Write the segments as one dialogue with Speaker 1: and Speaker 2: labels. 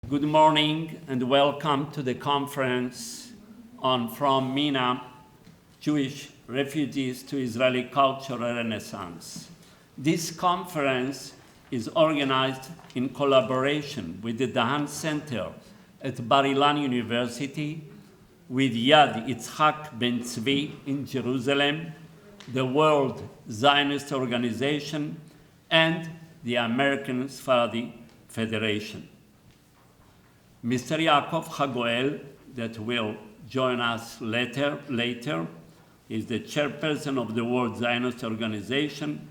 Speaker 1: Good morning and welcome to the conference on From MENA, Jewish Refugees to Israeli Cultural Renaissance. This conference is organized in collaboration with the Dahan Center at Ilan University, with Yad Yitzhak Ben Tzvi in Jerusalem, the World Zionist Organization, and the American Sephardi Federation. Mr. Yaakov Hagoel, that will join us later, is the chairperson of the World Zionist Organization.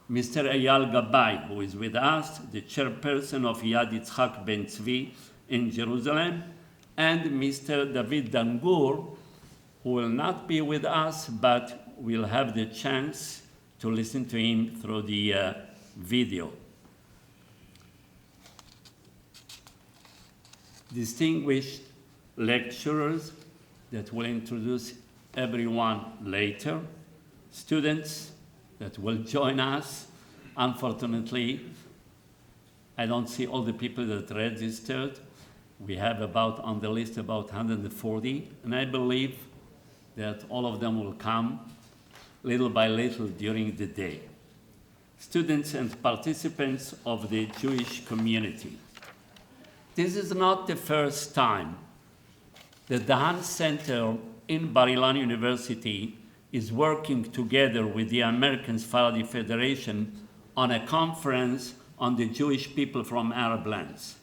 Speaker 1: Mr. Eyal Gabay, who is with us, the chairperson of Yad Yitzhak Ben Tzvi in Jerusalem, and Mr. David Dangur, who will not be with us, but we'll have the chance to listen to him through the video. Distinguished lecturers that will introduce everyone later, students that will join us. Unfortunately, I don't see all the people that registered. We have on the list about 140, and I believe that all of them will come little by little during the day. Students and participants of the Jewish community. This is not the first time the Dahan Center in Bar-Ilan University is working together with the American Sephardi Federation on a conference on the Jewish people from Arab lands.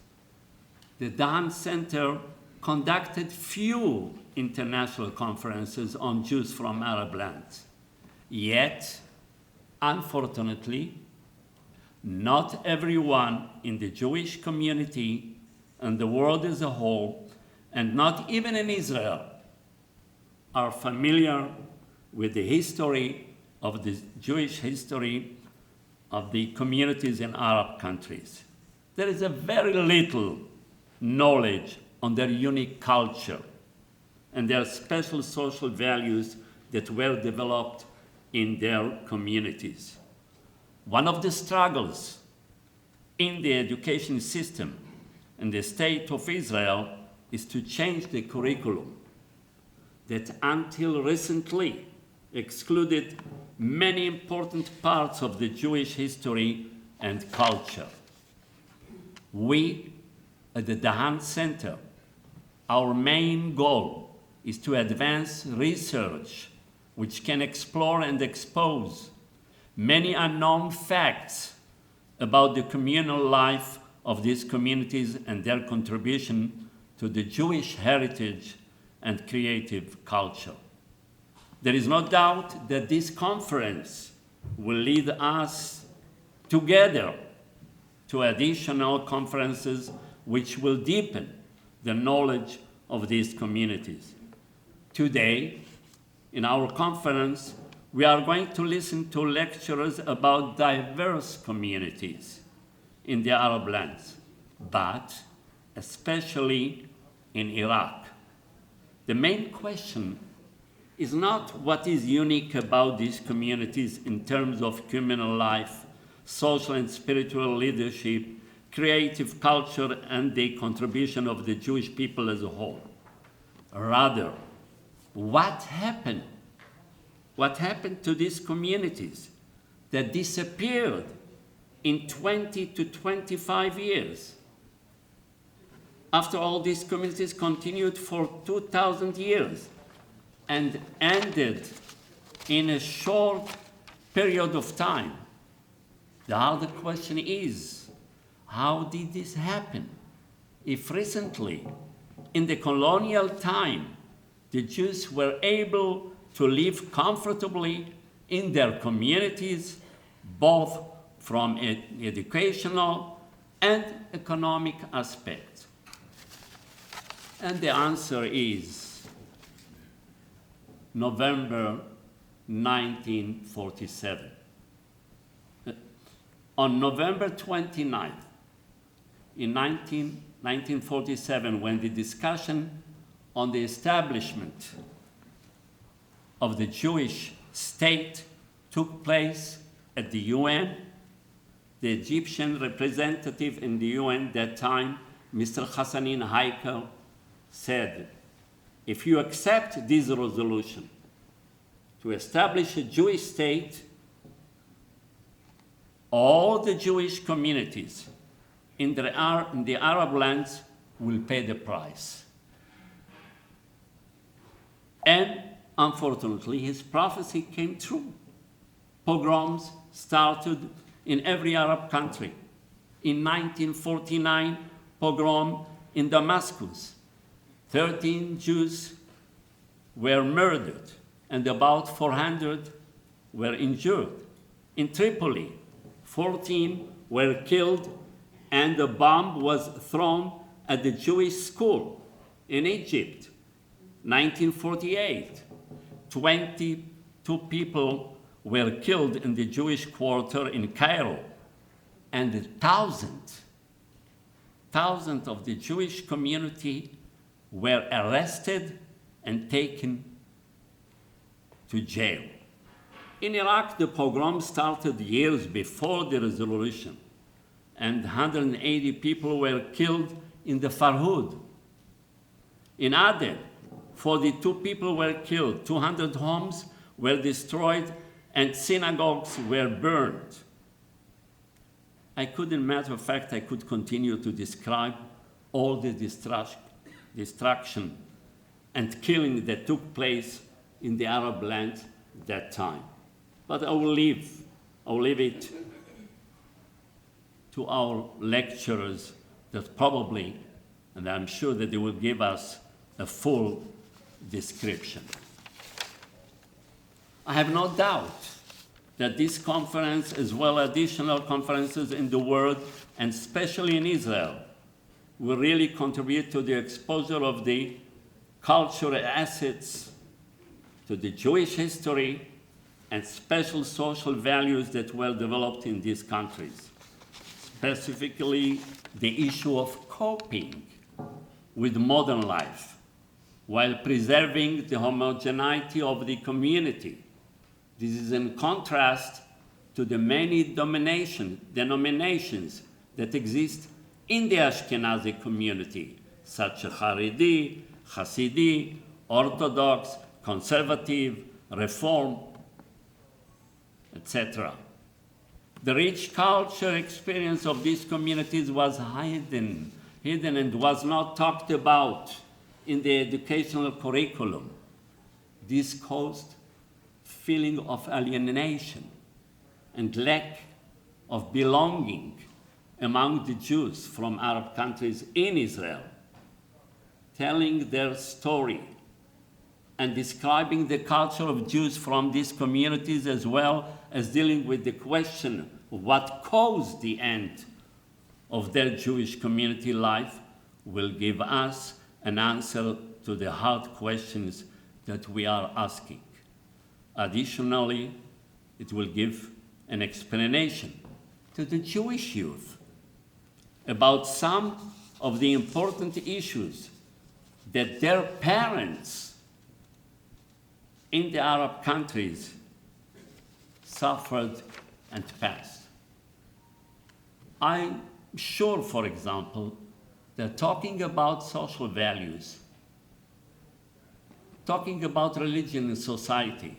Speaker 1: The Dahan Center conducted few international conferences on Jews from Arab lands. Yet, unfortunately, not everyone in the Jewish community and the world as a whole, and not even in Israel, are familiar with the history of the Jewish history of the communities in Arab countries. There is a very little knowledge on their unique culture and their special social values that were developed in their communities. One of the struggles in the education system in the state of Israel is to change the curriculum that until recently excluded many important parts of the Jewish history and culture. We at the Dahan Center, our main goal is to advance research which can explore and expose many unknown facts about the communal life of these communities and their contribution to the Jewish heritage and creative culture. There is no doubt that this conference will lead us together to additional conferences which will deepen the knowledge of these communities. Today, in our conference, we are going to listen to lecturers about diverse communities in the Arab lands, but especially in Iraq. The main question is not what is unique about these communities in terms of communal life, social and spiritual leadership, creative culture, and the contribution of the Jewish people as a whole. Rather, what happened? What happened to these communities that disappeared in 20 to 25 years? After all, these communities continued for 2,000 years and ended in a short period of time. The other question is, how did this happen? If recently, in the colonial time, the Jews were able to live comfortably in their communities, both from an educational and economic aspect? And the answer is November 1947. On November 29th, in 1947, when the discussion on the establishment of the Jewish state took place at the UN, the Egyptian representative in the UN that time, Mr. Hassanin Haikel, said, if you accept this resolution to establish a Jewish state, all the Jewish communities in the Arab lands will pay the price. And unfortunately, his prophecy came true. Pogroms started in every Arab country. In 1949, pogrom in Damascus. 13 Jews were murdered and about 400 were injured. In Tripoli, 14 were killed and a bomb was thrown at the Jewish school. In Egypt, 1948, 22 people were killed in the Jewish quarter in Cairo, and thousands of the Jewish community were arrested and taken to jail. In Iraq, the pogrom started years before the resolution, and 180 people were killed in the Farhud. In Aden, 42 people were killed, 200 homes were destroyed, and synagogues were burned. Matter of fact, I could continue to describe all the destruction and killing that took place in the Arab land that time. But I will leave it to our lecturers that probably, and I'm sure that they will give us a full description. I have no doubt that this conference, as well as additional conferences in the world, and especially in Israel, will really contribute to the exposure of the cultural assets, to the Jewish history, and special social values that were developed in these countries. Specifically, the issue of coping with modern life, while preserving the homogeneity of the community. This is in contrast to the many denominations that exist in the Ashkenazi community, such as Haredi, Hasidi, Orthodox, Conservative, Reform, etc. The rich culture experience of these communities was hidden and was not talked about in the educational curriculum. This caused feeling of alienation and lack of belonging among the Jews from Arab countries in Israel, telling their story and describing the culture of Jews from these communities, as well as dealing with the question of what caused the end of their Jewish community life, will give us an answer to the hard questions that we are asking. Additionally, it will give an explanation to the Jewish youth about some of the important issues that their parents in the Arab countries suffered and passed. I'm sure, for example, that talking about social values, talking about religion in society,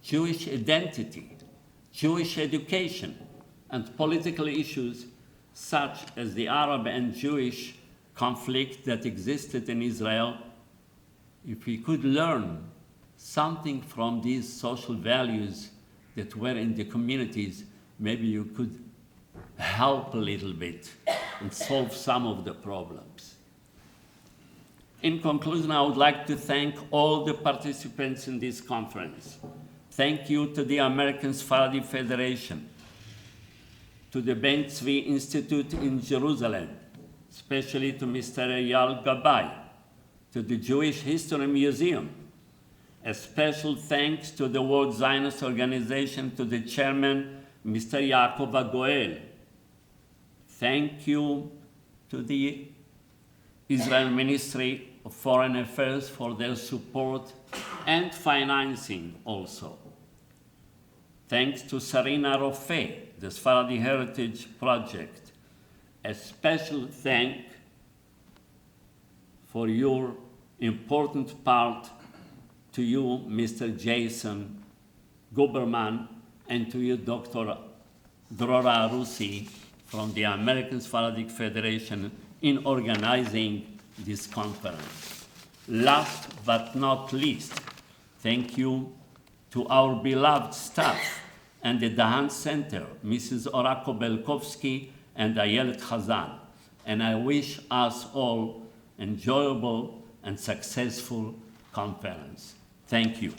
Speaker 1: Jewish identity, Jewish education, and political issues such as the Arab and Jewish conflict that existed in Israel, if we could learn something from these social values that were in the communities, maybe you could help a little bit and solve some of the problems. In conclusion, I would like to thank all the participants in this conference. Thank you to the American Sephardi Federation, to the Ben Tzvi Institute in Jerusalem, especially to Mr. Eyal Gabay, to the Jewish History Museum. A special thanks to the World Zionist Organization, to the chairman, Mr. Yaakov Agoel. Thank you to the Israel Ministry of Foreign Affairs for their support and financing also. Thanks to Sarina Rofe, the Sephardi Heritage Project. A special thank for your important part, to you, Mr. Jason Guberman, and to you, Dr. Drora Arusi from the American Sephardic Federation in organizing this conference. Last but not least, thank you to our beloved staff and the Dahan Center, Mrs. Orako Belkovsky and Ayelet Chazan. And I wish us all enjoyable and successful conference. Thank you.